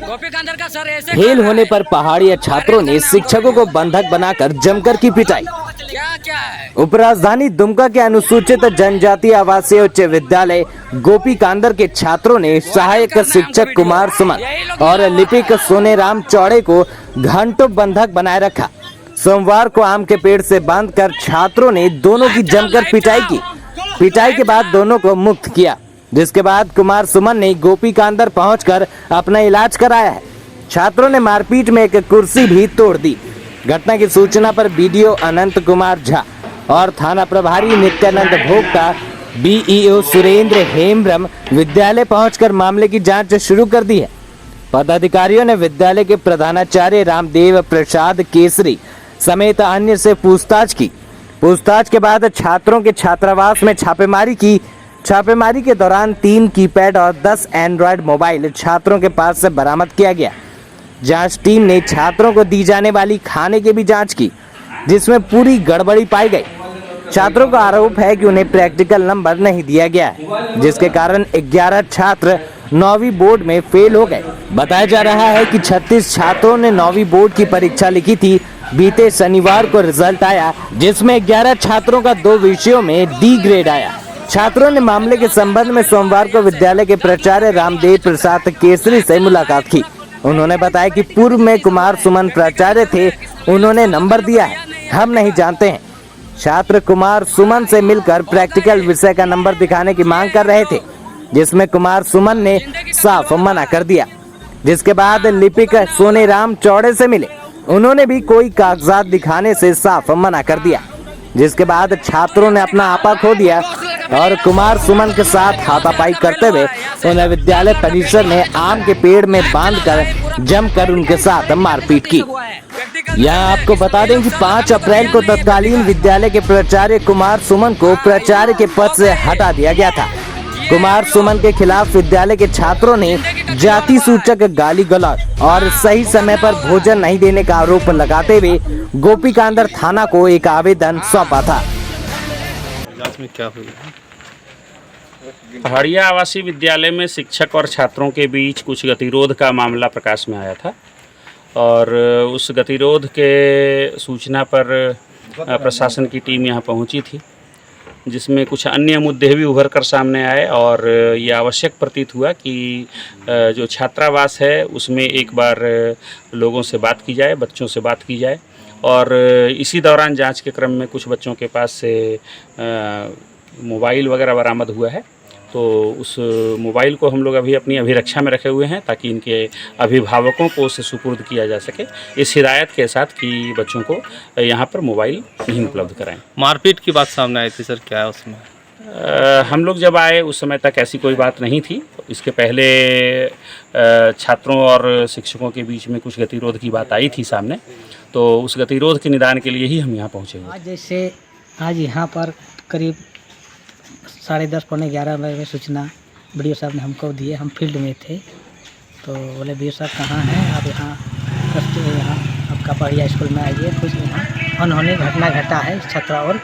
गोपीकांदर का सर ऐसे फेल होने पर पहाड़िया छात्रों ने शिक्षकों को बंधक बनाकर जमकर की पिटाई। क्या है? उपराजधानी दुमका के अनुसूचित जनजाति आवासीय उच्च विद्यालय गोपीकांदर के छात्रों ने सहायक शिक्षक कुमार सुमन और लिपिक सोनेराम चौड़े को घंटों बंधक बनाए रखा। सोमवार को आम के पेड़ से बांधकर छात्रों ने दोनों की जमकर पिटाई की। पिटाई के बाद दोनों को मुक्त किया, जिसके बाद कुमार सुमन ने गोपीकांदर पहुंचकर अपना इलाज कराया है। छात्रों ने मारपीट में एक कुर्सी भी तोड़ दी। घटना की सूचना पर बीडीओ अनंत कुमार झा और थाना प्रभारी नित्यानंद भोक्ता, बीईओ सुरेंद्र हेम्ब्रम विद्यालय पहुंचकर मामले की जांच शुरू कर दी है। पदाधिकारियों ने विद्यालय के प्रधानाचार्य रामदेव प्रसाद केसरी समेत अन्य से पूछताछ की। पूछताछ के बाद छात्रों के छात्रावास में छापेमारी की। छापेमारी के दौरान 3 कीपैड और 10 एंड्रॉयड मोबाइल छात्रों के पास से बरामद किया गया। जांच टीम ने छात्रों को दी जाने वाली खाने की भी जांच की, जिसमें पूरी गड़बड़ी पाई गई। छात्रों का आरोप है कि उन्हें प्रैक्टिकल नंबर नहीं दिया गया है, जिसके कारण 11 छात्र 9वीं बोर्ड में फेल हो गए। बताया जा रहा है कि 36 छात्रों ने 9वीं बोर्ड की परीक्षा लिखी थी। बीते शनिवार को रिजल्ट आया, जिसमें 11 छात्रों का 2 विषयों में डी ग्रेड आया। छात्रों ने मामले के संबंध में सोमवार को विद्यालय के प्राचार्य रामदेव प्रसाद केसरी से मुलाकात की। उन्होंने बताया कि पूर्व में कुमार सुमन प्राचार्य थे, उन्होंने नंबर दिया है, हम नहीं जानते हैं। छात्र कुमार सुमन से मिलकर प्रैक्टिकल विषय का नंबर दिखाने की मांग कर रहे थे, जिसमें कुमार सुमन ने साफ मना कर दिया। जिसके बाद लिपिक सोनेराम चौड़े से मिले, उन्होंने भी कोई कागजात दिखाने से साफ मना कर दिया। जिसके बाद छात्रों ने अपना आपा खो दिया और कुमार सुमन के साथ हाथापाई करते हुए उन्हें विद्यालय परिसर में आम के पेड़ में बांधकर जमकर उनके साथ मारपीट की। यहाँ आपको बता दें कि 5 अप्रैल को तत्कालीन विद्यालय के प्राचार्य कुमार सुमन को प्राचार्य के पद से हटा दिया गया था। कुमार सुमन के खिलाफ विद्यालय के छात्रों ने जाति सूचक गाली गलौज और सही समय पर भोजन नहीं देने का आरोप लगाते हुए गोपीकांदर थाना को एक आवेदन सौंपा था। जांच में क्या हुआ? पहाड़िया आवासीय विद्यालय में शिक्षक और छात्रों के बीच कुछ गतिरोध का मामला प्रकाश में आया था और उस गतिरोध के सूचना पर प्रशासन की टीम यहाँ पहुँची थी, जिसमें कुछ अन्य मुद्दे भी उभर कर सामने आए और ये आवश्यक प्रतीत हुआ कि जो छात्रावास है उसमें एक बार लोगों से बात की जाए, बच्चों से बात की जाए। और इसी दौरान जांच के क्रम में कुछ बच्चों के पास से मोबाइल वगैरह बरामद हुआ है, तो उस मोबाइल को हम लोग अभी अपनी अभिरक्षा में रखे हुए हैं ताकि इनके अभिभावकों को उसे सुपुर्द किया जा सके, इस हिदायत के साथ कि बच्चों को यहाँ पर मोबाइल नहीं उपलब्ध कराएं। मारपीट की बात सामने आई थी सर, क्या है उसमें? हम लोग जब आए उस समय तक ऐसी कोई बात नहीं थी। इसके पहले छात्रों और शिक्षकों के बीच में कुछ गतिरोध की बात आई थी सामने, तो उस गतिरोध के निदान के लिए ही हम यहाँ पहुँचे हुए। जैसे आज यहाँ पर करीब 10:30 पौने 11 बजे में सूचना बीडीओ साहब ने हमको दिए। हम फील्ड में थे तो बोले बीडीओ साहब कहाँ हैं आप? यहाँ यहाँ आपका पहाड़िया स्कूल में आइए, कुछ यहाँ अनहोनी घटना घटा है छात्रों और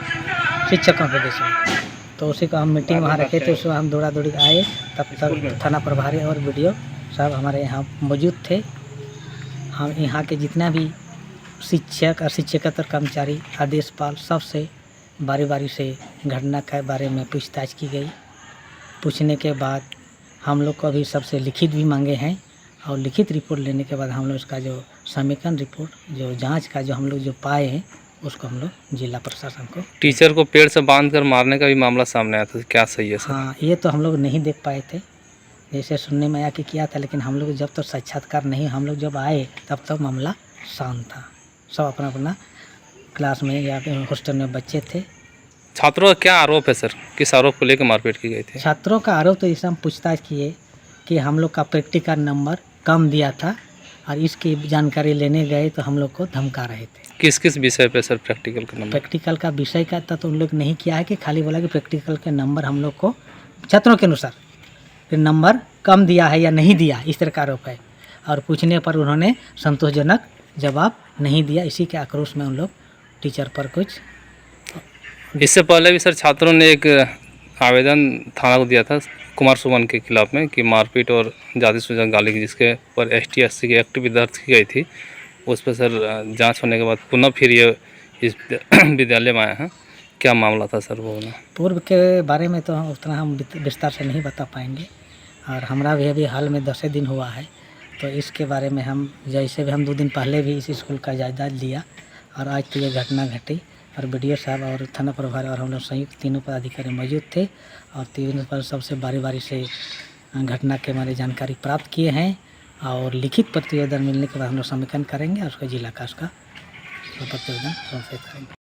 शिक्षकों के बीच में। तो उसी का हम मीटिंग वहाँ रखे थे, उसमें हम दौड़ा दौड़ी आए, तब तक थाना प्रभारी और बीडीओ साहब हमारे यहाँ मौजूद थे। हम यहाँ के जितना भी शिक्षक और शिक्षकेतर कर्मचारी आदेशपाल सबसे बारी बारी से घटना के बारे में पूछताछ की गई। पूछने के बाद हम लोग को अभी सबसे लिखित भी मांगे हैं और लिखित रिपोर्ट लेने के बाद हम लोग इसका जो समीकरण रिपोर्ट, जो जांच का जो हम लोग जो पाए हैं, उसको हम लोग जिला प्रशासन को। टीचर को पेड़ से बांधकर मारने का भी मामला सामने आया था, क्या सही है सर? हाँ, ये तो हम लोग नहीं देख पाए थे, जैसे सुनने में आया कि किया था, लेकिन हम लोग जब तक साक्षात्कार नहीं, हम लोग जब आए तब तक मामला शांत था। सब अपना अपना क्लास में या हॉस्टल में बच्चे थे। छात्रों का क्या आरोप है सर? किस आरोप को लेकर मारपीट की गई थी? छात्रों का आरोप तो इसे हम पूछताछ किए कि हम लोग का प्रैक्टिकल नंबर कम दिया था और इसकी जानकारी लेने गए तो हम लोग को धमका रहे थे। किस किस विषय पे सर प्रैक्टिकल का नंबर? प्रैक्टिकल का विषय का तो उन लोग नहीं किया है, कि खाली बोला कि प्रैक्टिकल के नंबर हम लोग को छात्रों के अनुसार फिर नंबर कम दिया है या नहीं दिया, इस तरह का आरोप है। और पूछने पर उन्होंने संतोषजनक जवाब नहीं दिया। इसी के आक्रोश में उन लोग टीचर पर कुछ। इससे पहले भी सर छात्रों ने एक आवेदन थाना को दिया था कुमार सुमन के खिलाफ में कि मारपीट और जाति सूचक गाली की, जिसके पर ST/SC की एक्ट भी दर्ज की गई थी। उस पर सर जांच होने के बाद पुनः फिर ये इस विद्यालय में आए हैं। क्या मामला था सर वो ना? पूर्व के बारे में तो उतना हम विस्तार से नहीं बता पाएंगे, और हमारा भी अभी हाल में 10 दिन हुआ है, तो इसके बारे में हम जैसे भी हम 2 दिन पहले भी इस स्कूल का जायजा लिया, और आज तो ये घटना घटी, और BDO साहब और थाना प्रभारी और हम लोग संयुक्त तीनों पदाधिकारी मौजूद थे, और तीनों पर सबसे बारी बारी से घटना के बारे में जानकारी प्राप्त किए हैं, और लिखित प्रतिवेदन मिलने के बाद हम लोग समीकरण करेंगे और उसको जिला का उसका प्रतिवेदन करेंगे।